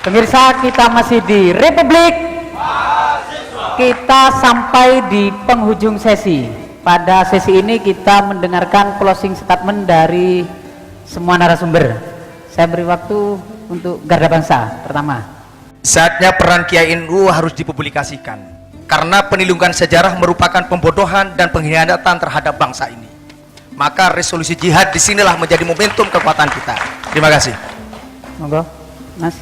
Pemirsa, kita masih di Republik. Kita sampai di penghujung sesi. Pada sesi ini kita mendengarkan closing statement dari semua narasumber. Saya beri waktu untuk Garda Bangsa pertama. Saatnya peran Kiai NU harus dipublikasikan, karena penilungan sejarah merupakan pembodohan dan pengkhianatan terhadap bangsa ini. Maka resolusi jihad disinilah menjadi momentum kekuatan kita. Terima kasih. Monggo, Mas.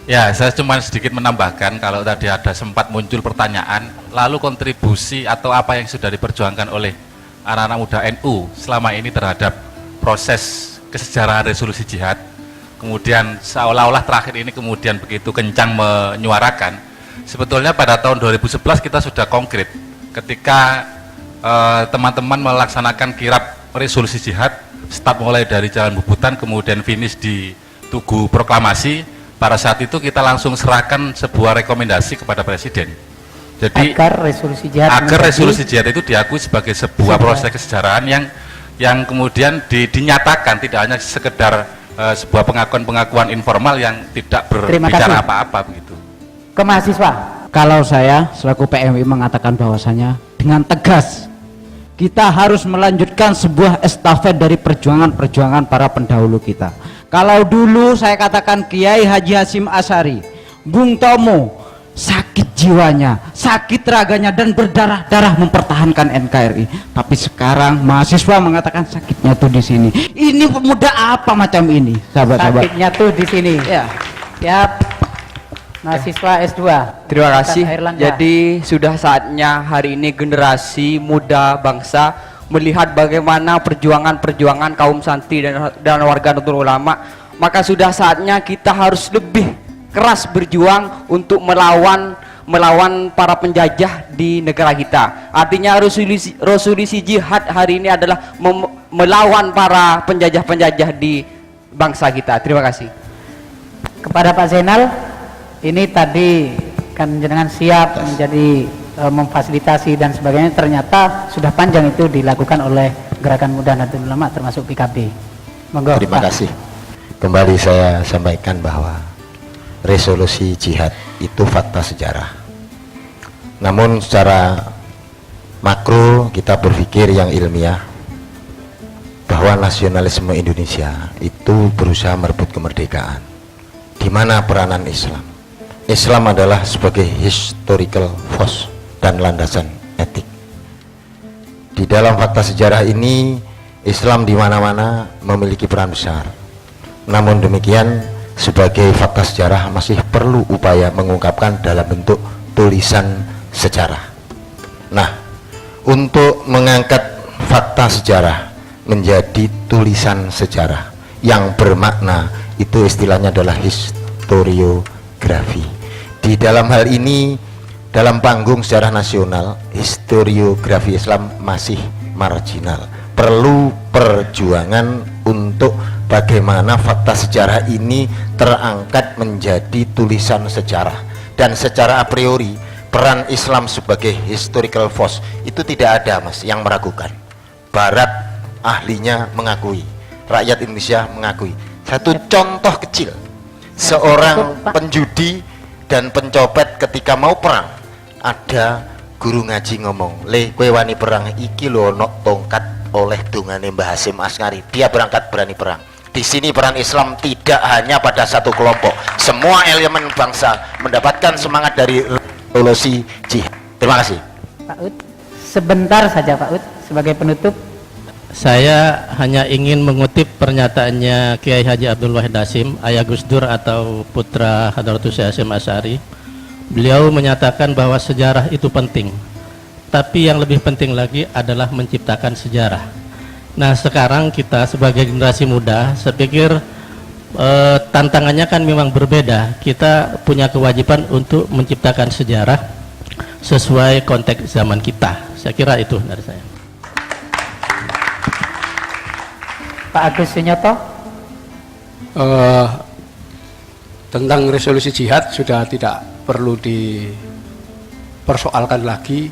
Ya, saya cuma sedikit menambahkan, kalau tadi ada sempat muncul pertanyaan, lalu kontribusi atau apa yang sudah diperjuangkan oleh anak-anak muda NU selama ini terhadap proses kesejarahan resolusi jihad, kemudian seolah-olah terakhir ini kemudian begitu kencang menyuarakan. Sebetulnya pada tahun 2011 kita sudah konkret ketika teman-teman melaksanakan kirab resolusi jihad, start mulai dari Jalan Bubutan kemudian finish di Tugu Proklamasi. Pada saat itu kita langsung serahkan sebuah rekomendasi kepada Presiden. Jadi agar resolusi jihad itu diakui sebagai sebuah proses kesejarahan yang kemudian dinyatakan, tidak hanya sekedar sebuah pengakuan informal yang tidak berbicara apa-apa begitu. Ke mahasiswa. Kalau saya selaku PMI mengatakan bahwasanya dengan tegas kita harus melanjutkan sebuah estafet dari perjuangan-perjuangan para pendahulu kita. Kalau dulu saya katakan Kiai Haji Hasyim Asy'ari, Bung Tomo sakit jiwanya, sakit raganya dan berdarah-darah mempertahankan NKRI. Tapi sekarang mahasiswa mengatakan sakitnya tuh di sini. Ini pemuda apa macam ini, sahabat-sahabat? Sakitnya tuh di sini. Ya. Siap. Mahasiswa S2. Terima kasih. Jadi sudah saatnya hari ini generasi muda bangsa melihat bagaimana perjuangan kaum santri dan warga Nahdlatul Ulama, maka sudah saatnya kita harus lebih keras berjuang untuk melawan para penjajah di negara kita. Artinya resolusi jihad hari ini adalah melawan para penjajah-penjajah di bangsa kita. Terima kasih. Kepada Pak Zainal, ini tadi kan jenengan siap menjadi memfasilitasi dan sebagainya, ternyata sudah panjang itu dilakukan oleh Gerakan Muda Nahdlatul Ulama termasuk PKB. Monggo. Terima kasih. Kembali saya sampaikan bahwa resolusi jihad itu fakta sejarah. Namun secara makro kita berpikir yang ilmiah bahwa nasionalisme Indonesia itu berusaha merebut kemerdekaan. Di mana peranan Islam? Islam adalah sebagai historical force dan landasan etik. Di dalam fakta sejarah ini, Islam di mana-mana memiliki peran besar. Namun demikian, sebagai fakta sejarah masih perlu upaya mengungkapkan dalam bentuk tulisan sejarah. Nah, untuk mengangkat fakta sejarah menjadi tulisan sejarah yang bermakna, itu istilahnya adalah historiografi. Di dalam hal ini, dalam panggung sejarah nasional, historiografi Islam masih marginal. Perlu perjuangan untuk bagaimana fakta sejarah ini terangkat menjadi tulisan sejarah. Dan secara a priori, peran Islam sebagai historical force itu tidak ada, Mas, yang meragukan. Barat ahlinya mengakui, rakyat Indonesia mengakui. Satu contoh kecil, seorang penjudi dan pencopet ketika mau perang, ada guru ngaji ngomong, "Le, kowe wani perang iki lho ono tongkat oleh dongane Mbah Hasyim Asy'ari." Dia berangkat berani perang. Di sini peran Islam tidak hanya pada satu kelompok. Semua elemen bangsa mendapatkan semangat dari resolusi jihad. Terima kasih. Pak Ud, sebentar saja Pak Ud sebagai penutup. Saya hanya ingin mengutip pernyataannya Kiai Haji Abdul Wahid Hasyim, ayah Gus Dur atau putra Hadratus Syekh Hasyim Asy'ari. Beliau menyatakan bahwa sejarah itu penting, tapi yang lebih penting lagi adalah menciptakan sejarah. Nah, sekarang kita sebagai generasi muda, saya pikir tantangannya kan memang berbeda. Kita punya kewajiban untuk menciptakan sejarah sesuai konteks zaman kita. Saya kira itu dari saya. Pak Agus Sunyoto. Tentang resolusi jihad sudah tidak perlu dipersoalkan lagi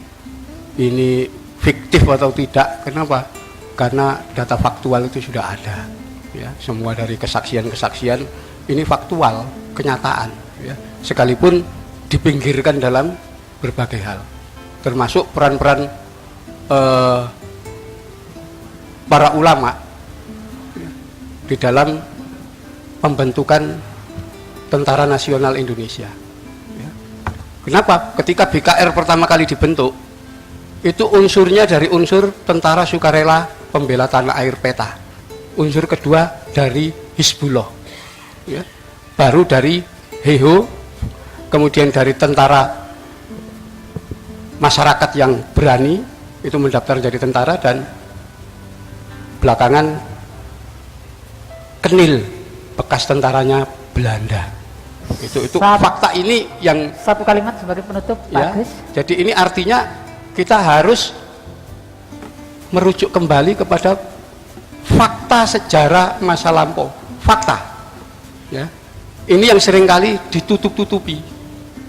ini fiktif atau tidak. Kenapa? Karena data faktual itu sudah ada, ya, semua dari kesaksian-kesaksian ini faktual, kenyataan, ya, sekalipun dipinggirkan dalam berbagai hal, termasuk peran-peran para ulama ya, di dalam pembentukan Tentara Nasional Indonesia. Ya. Kenapa? Ketika BKR pertama kali dibentuk, itu unsurnya dari unsur tentara sukarela pembela tanah air peta. Unsur kedua dari Hizbullah, ya. Baru dari HEHO, kemudian dari tentara masyarakat yang berani itu mendaftar jadi tentara, dan belakangan Kenil bekas tentaranya Belanda. Itu fakta ini yang Satu kalimat sebagai penutup, Pak ya. Agus. Jadi ini artinya kita harus merujuk kembali kepada fakta sejarah masa lampau, fakta. Ya. Ini yang seringkali ditutup-tutupi.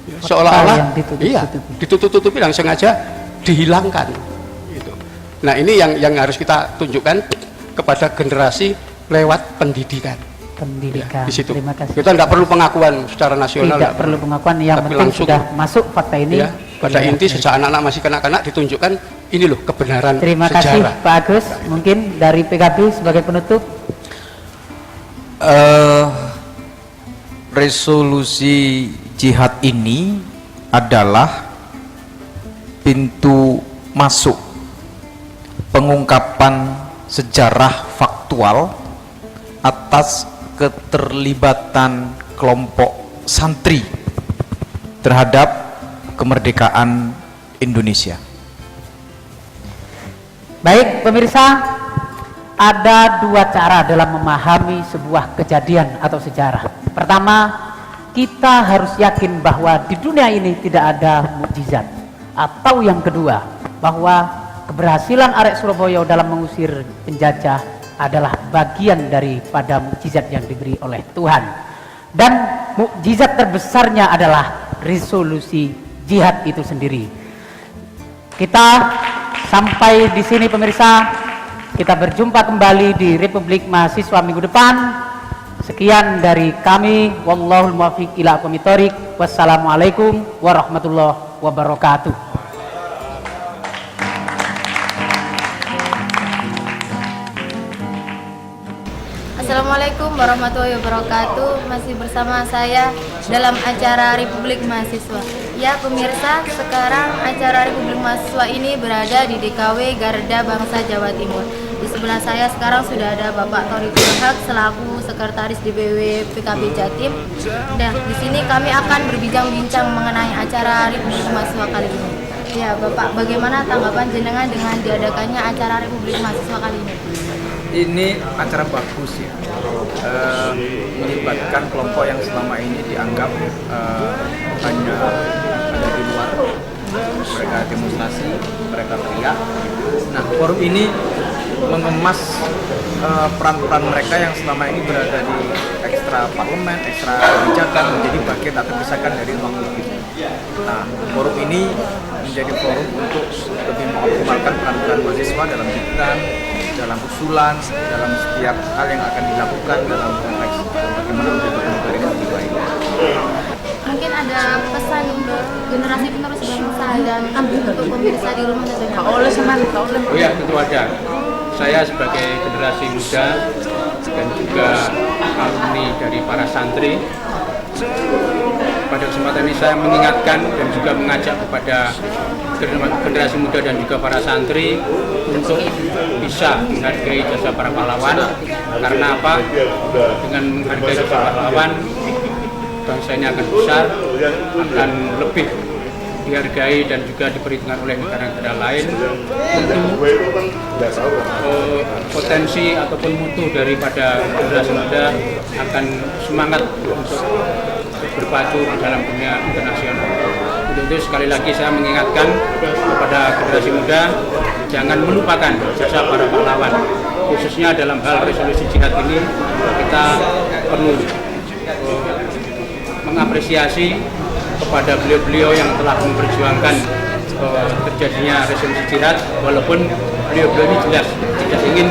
Ya, seolah-olah yang ditutup-tutupi langsung aja dihilangkan. Gitu. Nah, ini yang harus kita tunjukkan kepada generasi lewat pendidikan. Pendidikan. Ya, di situ. Terima kasih. Kita tidak perlu pengakuan secara nasional. Tidak perlu pengakuan, yang Tapi penting langsung, sudah masuk fakta ini. Ya, pada Ya, inti ya. sejak anak-anak masih kanak-kanak ditunjukkan ini loh kebenaran Terima kasih sejarah. Pak Agus. Mungkin dari PKB sebagai penutup. Resolusi jihad ini adalah pintu masuk pengungkapan sejarah faktual atas keterlibatan kelompok santri terhadap kemerdekaan Indonesia. Baik pemirsa, ada dua cara dalam memahami sebuah kejadian atau sejarah. Pertama, kita harus yakin bahwa di dunia ini tidak ada mukjizat. Atau yang kedua, bahwa keberhasilan arek Surabaya dalam mengusir penjajah adalah bagian daripada mukjizat yang diberi oleh Tuhan. Dan mukjizat terbesarnya adalah resolusi jihad itu sendiri. Kita sampai di sini pemirsa, kita berjumpa kembali di Republik Mahasiswa minggu depan. Sekian dari kami, wallahul muwaffiq ila aqwamit thoriq. Wassalamualaikum warahmatullahi wabarakatuh. Assalamualaikum warahmatullahi wabarakatuh. Masih bersama saya dalam acara Republik Mahasiswa. Ya pemirsa, sekarang acara Republik Mahasiswa ini berada di DKW Garda Bangsa Jawa Timur. Di sebelah saya sekarang sudah ada Bapak Thoriqul Haq selaku Sekretaris DPW PKB Jatim. Dan di sini kami akan berbincang-bincang mengenai acara Republik Mahasiswa kali ini. Ya Bapak, bagaimana tanggapan jenengan dengan diadakannya acara Republik Mahasiswa kali ini? Ini acara bagus ya, melibatkan kelompok yang selama ini dianggap hanya ada di luar, mereka demonstrasi, mereka teriak. Nah, forum ini mengemas peran-peran mereka yang selama ini berada di ekstra parlemen, ekstra kebijakan menjadi bagian tak terpisahkan dari ruang publik. Nah, forum ini menjadi forum untuk lebih mengoptimalkan peran-peran mahasiswa dalam pikiran, dalam usulan, dalam setiap hal yang akan dilakukan dalam konteks bagaimana menjadi negara yang lebih baik. Mungkin ada pesan untuk generasi penerus bangsa dan untuk pemirsa di rumah tentunya. Oh ya, tentu ada. Saya sebagai generasi muda dan juga alumni dari para santri, pada kesempatan ini saya mengingatkan dan juga mengajak kepada generasi muda dan juga para santri untuk bisa menghargai jasa para pahlawan. Karena apa? Dengan menghargai jasa pahlawan, bangsa ini akan besar, akan lebih dihargai dan juga diperhitungkan oleh negara-negara lain. Tentu potensi ataupun mutu daripada generasi muda akan semangat untuk berpacu dalam dunia internasional. Untuk itu sekali lagi saya mengingatkan kepada generasi muda, jangan melupakan jasa para pahlawan. Khususnya dalam hal resolusi jihad ini, kita perlu mengapresiasi kepada beliau-beliau yang telah memperjuangkan terjadinya resolusi jihad, walaupun beliau-beliau ini jelas tidak ingin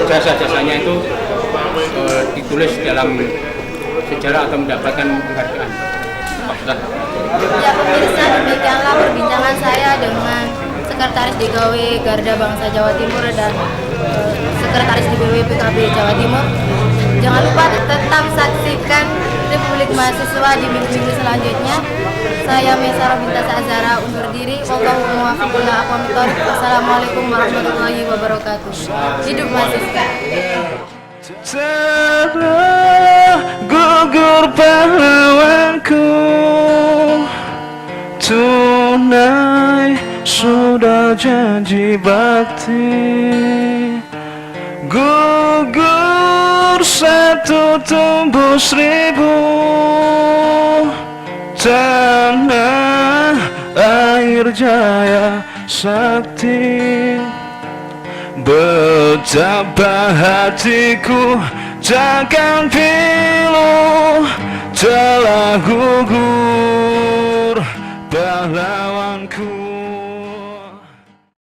jasa-jasanya itu ditulis dalam sejarah atau mendapatkan penghargaan. Ya pemirsa, demikianlah perbincangan saya dengan Sekretaris DKW Garda Bangsa Jawa Timur dan Sekretaris DPW PKB Jawa Timur. Jangan lupa tetap saksikan Republik Mahasiswa di minggu-minggu selanjutnya. Saya Mesara Bintas Azara undur diri. Wallahu muwaffiq ila aqwamit thoriq. Wassalamualaikum warahmatullahi wabarakatuh. Hidup mahasiswa. Tanah gugur pahlawanku, tunai sudah janji bakti. Gugur satu tumbuh seribu, tanah air jaya sakti. Betapa hatiku takkan pilu telah gugur